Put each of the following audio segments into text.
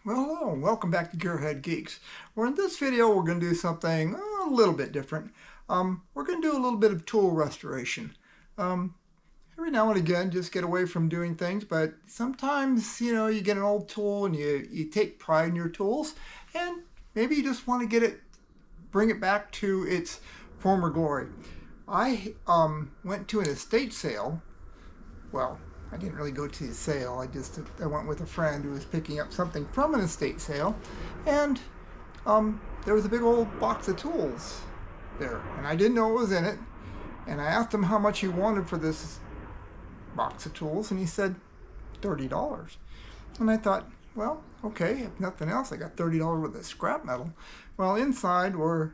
Well, hello and welcome back to GearHeadGeeks. Well, in this video, we're going to do something a little bit different. We're going to do a little bit of tool restoration. Every now and again, just get away from doing things, but sometimes, you get an old tool and you take pride in your tools, and maybe you just want to bring it back to its former glory. I went to an estate sale. Well, I didn't really go to the sale. I went with a friend who was picking up something from an estate sale, and there was a big old box of tools there, and I didn't know what was in it. And I asked him how much he wanted for this box of tools, and he said $30. And I thought, well, okay, if nothing else, I got $30 worth of scrap metal. Well, inside were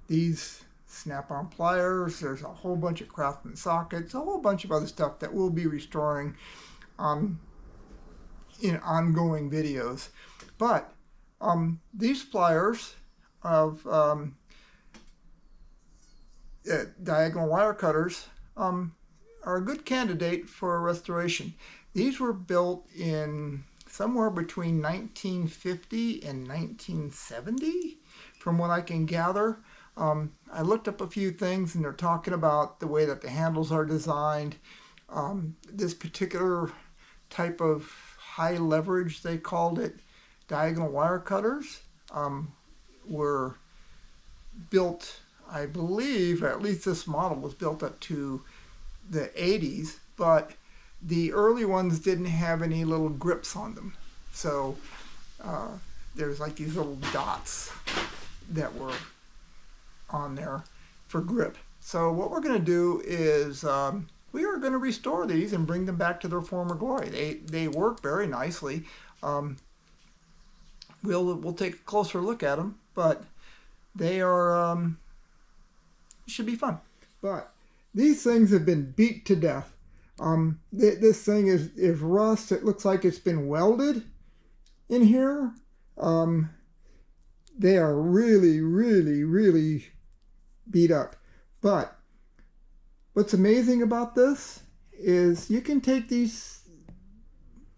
these snap-on pliers. There's a whole bunch of Craftsman sockets, a whole bunch of other stuff that we'll be restoring in ongoing videos. But these pliers of diagonal wire cutters are a good candidate for restoration. These were built in somewhere between 1950 and 1970, from what I can gather. I looked up a few things, and they're talking about the way that the handles are designed. This particular type of high leverage, they called it, diagonal wire cutters, were built, I believe, or at least this model was built up to the 80s, but the early ones didn't have any little grips on them. So there's like these little dots that were on there for grip. So what we're going to do is we are going to restore these and bring them back to their former glory. They work very nicely. We'll take a closer look at them, but they are should be fun. But these things have been beat to death. This thing is rust. It looks like it's been welded in here. They are really beat up. But what's amazing about this is you can take these,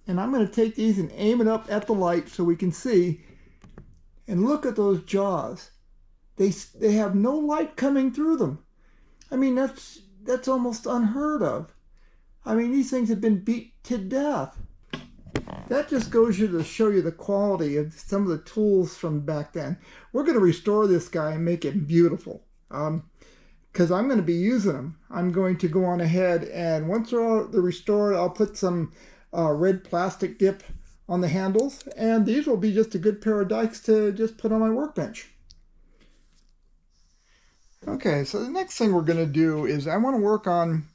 and I'm going to take these and aim it up at the light so we can see, and look at those jaws. They have no light coming through them. I mean, that's almost unheard of. I mean, these things have been beat to death. That just goes to show you the quality of some of the tools from back then. We're going to restore this guy and make it beautiful, because I'm going to be using them. I'm going to go on ahead, and once they're restored, I'll put some red plastic dip on the handles, and these will be just a good pair of dikes to just put on my workbench. Okay, so the next thing we're going to do is I want to work on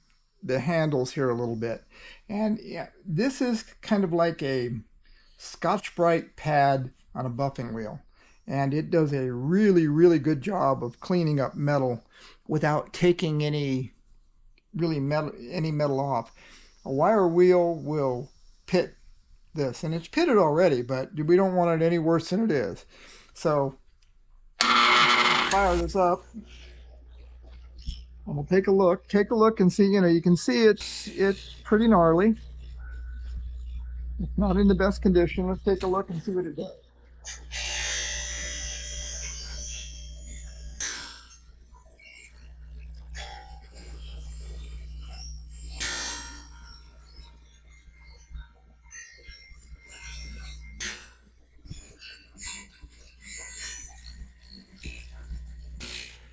the handles here a little bit. And yeah, this is kind of like a Scotch-Brite pad on a buffing wheel. And it does a really good job of cleaning up metal without taking any metal off. A wire wheel will pit this, and it's pitted already, but we don't want it any worse than it is. So fire this up, and we'll take a look and see. You can see it's pretty gnarly. It's not in the best condition. Let's take a look and see what it does.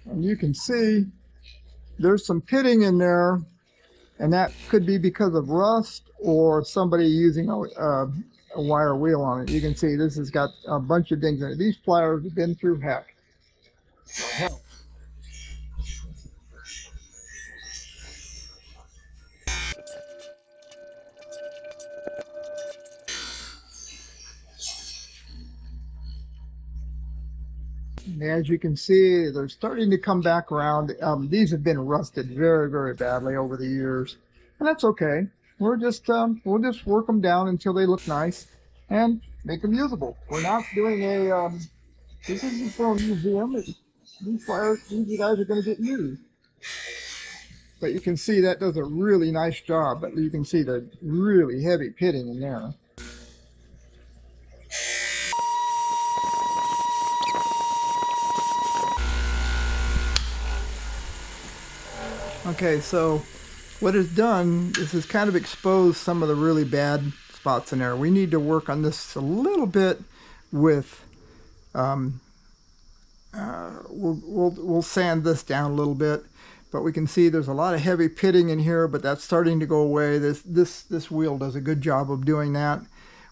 And you can see there's some pitting in there, and that could be because of rust or somebody using a wire wheel on it. You can see this has got a bunch of dings in it. These pliers have been through heck. And as you can see, they're starting to come back around. These have been rusted very badly over the years, and that's okay. We'll just work them down until they look nice and make them usable. We're not doing a this isn't for a museum. These guys are going to get used. But you can see that does a really nice job. But you can see the really heavy pitting in there. Okay, so what it's done is it's kind of exposed some of the really bad spots in there. We need to work on this a little bit with, we'll sand this down a little bit, but we can see there's a lot of heavy pitting in here, but that's starting to go away. This wheel does a good job of doing that.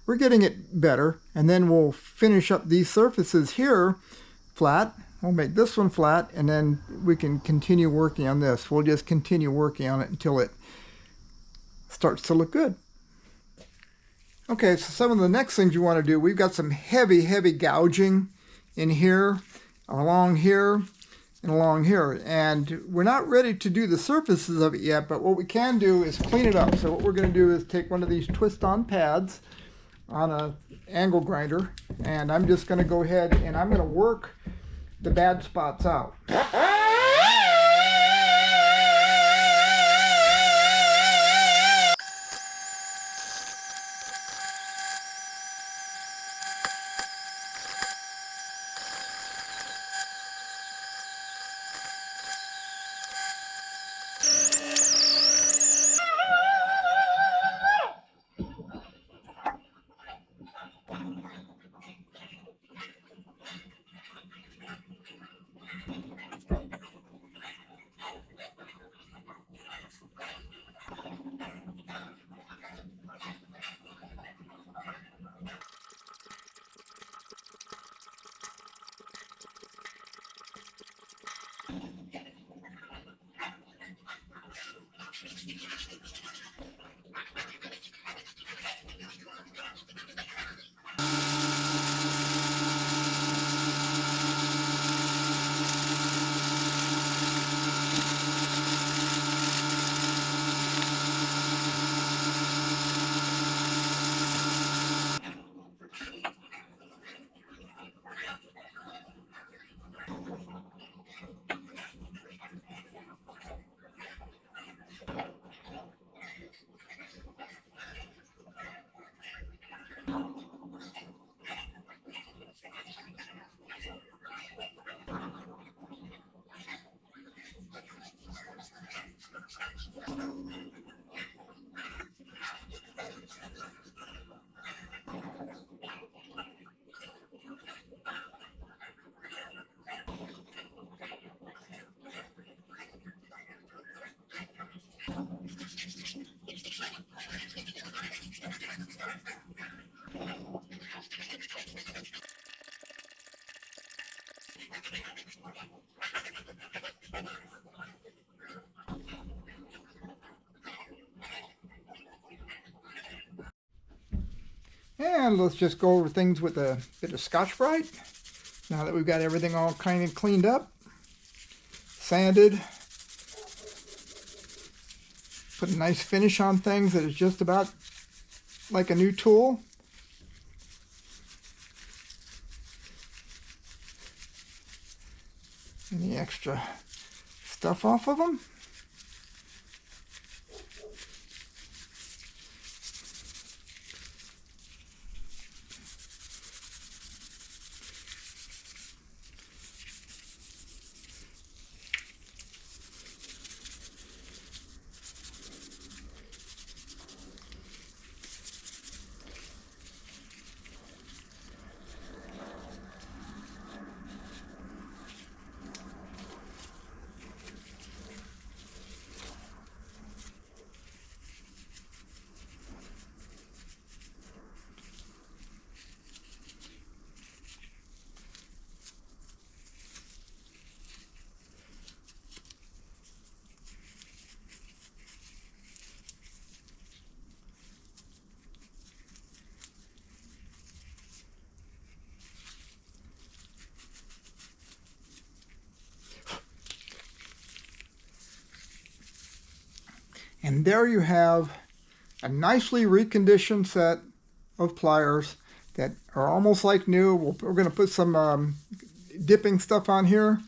We're getting it better, and then we'll finish up these surfaces here flat. We'll make this one flat, and then we can continue working on this. We'll just continue working on it until it starts to look good. Okay, so some of the next things you want to do, we've got some heavy gouging in here, along here, and along here. And we're not ready to do the surfaces of it yet, but what we can do is clean it up. So what we're going to do is take one of these twist-on pads on an angle grinder, and I'm just going to go ahead and I'm going to work the bad spots out. And let's just go over things with a bit of Scotch-Brite. Now that we've got everything all kind of cleaned up, sanded, put a nice finish on things that is just about like a new tool. Any extra stuff off of them. And there you have a nicely reconditioned set of pliers that are almost like new. We're going to put some dipping stuff on here,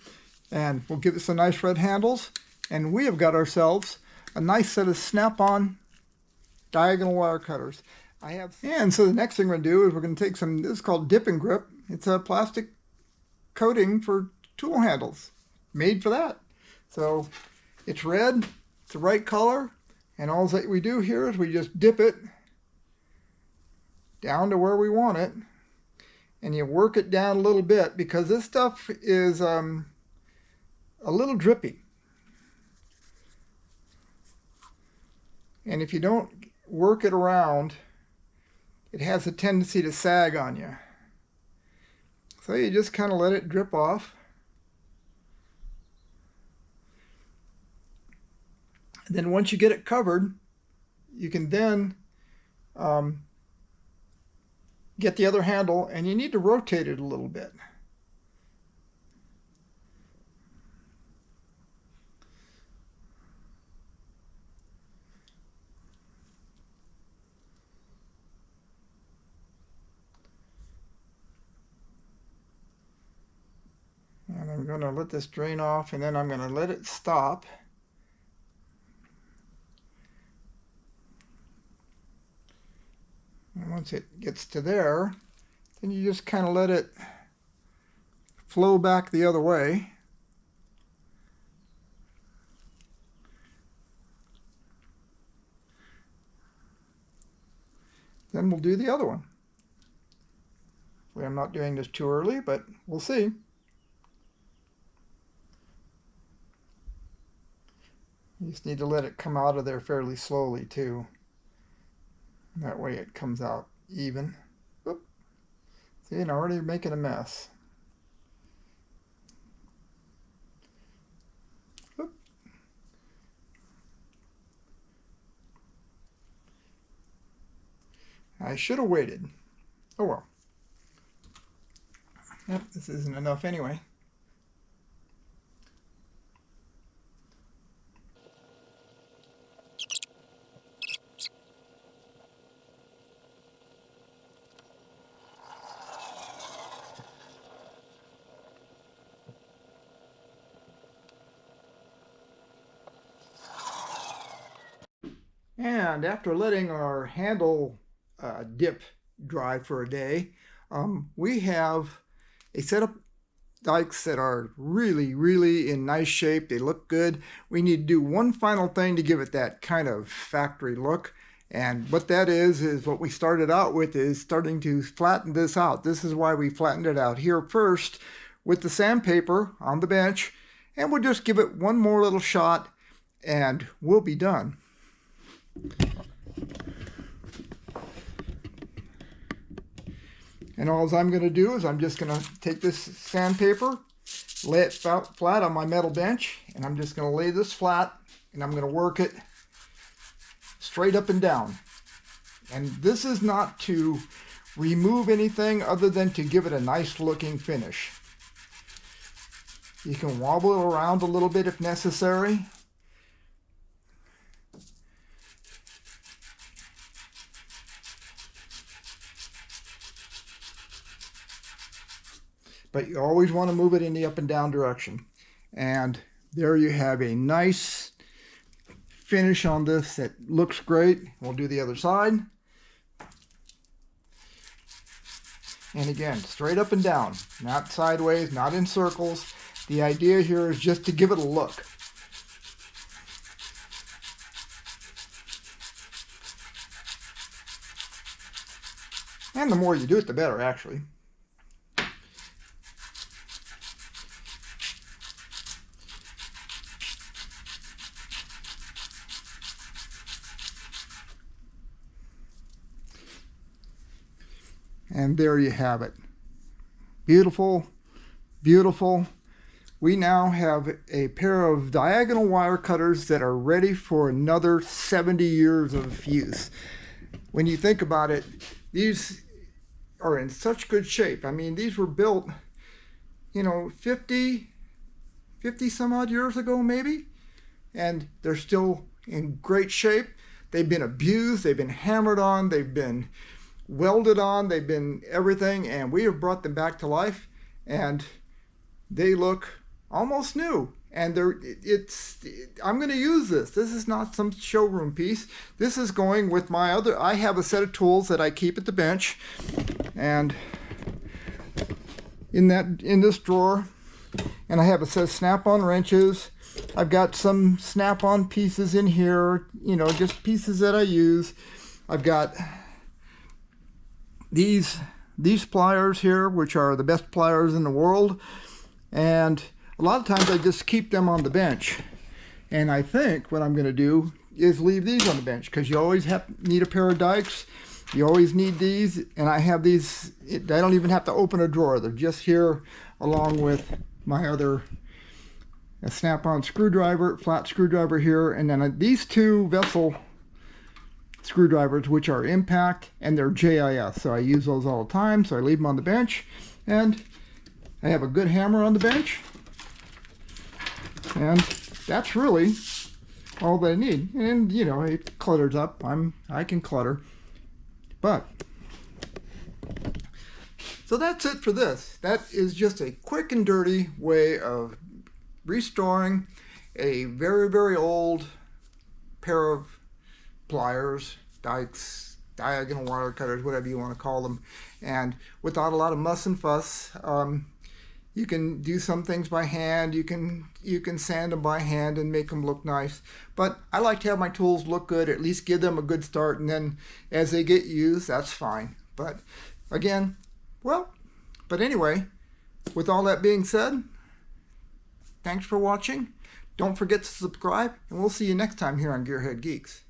and we'll give it some nice red handles. And we have got ourselves a nice set of snap-on diagonal wire cutters. And so the next thing we're going to do is we're going to take some, this is called dip and grip. It's a plastic coating for tool handles, made for that. So it's red. It's the right color, and all that we do here is we just dip it down to where we want it, and you work it down a little bit because this stuff is a little drippy. And if you don't work it around, it has a tendency to sag on you. So you just kind of let it drip off. Then once you get it covered, you can then get the other handle, and you need to rotate it a little bit. And I'm going to let this drain off, and then I'm going to let it stop. And once it gets to there, then you just kind of let it flow back the other way. Then we'll do the other one. I'm not doing this too early, but we'll see. You just need to let it come out of there fairly slowly too. That way it comes out even. Oop. See, I'm already making a mess. Oop. I should have waited. Oh well. Yep, this isn't enough anyway. And after letting our handle dip dry for a day, we have a set of dikes that are really in nice shape. They look good. We need to do one final thing to give it that kind of factory look. And what that is what we started out with, is starting to flatten this out. This is why we flattened it out here first with the sandpaper on the bench. And we'll just give it one more little shot and we'll be done. And all I'm going to do is I'm just going to take this sandpaper, lay it flat on my metal bench, and I'm just going to lay this flat, and I'm going to work it straight up and down. And this is not to remove anything other than to give it a nice looking finish. You can wobble it around a little bit if necessary. But you always want to move it in the up and down direction. And there you have a nice finish on this that looks great. We'll do the other side. And again, straight up and down, not sideways, not in circles. The idea here is just to give it a look. And the more you do it, the better, actually. And there you have it. Beautiful, beautiful. We now have a pair of diagonal wire cutters that are ready for another 70 years of use. When you think about it, these are in such good shape. I mean, these were built, you know, 50 some odd years ago maybe, and they're still in great shape. They've been abused, they've been hammered on, they've been welded on, they've been everything, and we have brought them back to life, and they look almost new. And I'm going to use this. This is not some showroom piece. This is going with my other, I have a set of tools that I keep at the bench, and in this drawer, and I have a set of snap-on wrenches, I've got some snap-on pieces in here, you know, just pieces that I use. I've got these pliers here, which are the best pliers in the world, and a lot of times I just keep them on the bench. And I think what I'm going to do is leave these on the bench, because you always need a pair of dikes. You always need these, and I have these. I don't even have to open a drawer. They're just here along with my other snap-on screwdriver, flat screwdriver here, and then these two vessel screwdrivers, which are impact, and they're JIS, so I use those all the time, so I leave them on the bench. And I have a good hammer on the bench, and that's really all that I need. And you know, it clutters up. I can clutter, but so that's it for this. That is just a quick and dirty way of restoring a very, very old pair of pliers, dikes, diagonal wire cutters, whatever you want to call them, and without a lot of muss and fuss. You can do some things by hand. You can sand them by hand and make them look nice. But I like to have my tools look good, at least give them a good start, and then as they get used, that's fine. But again, but anyway, with all that being said, thanks for watching. Don't forget to subscribe, and we'll see you next time here on GearHeadGeeks.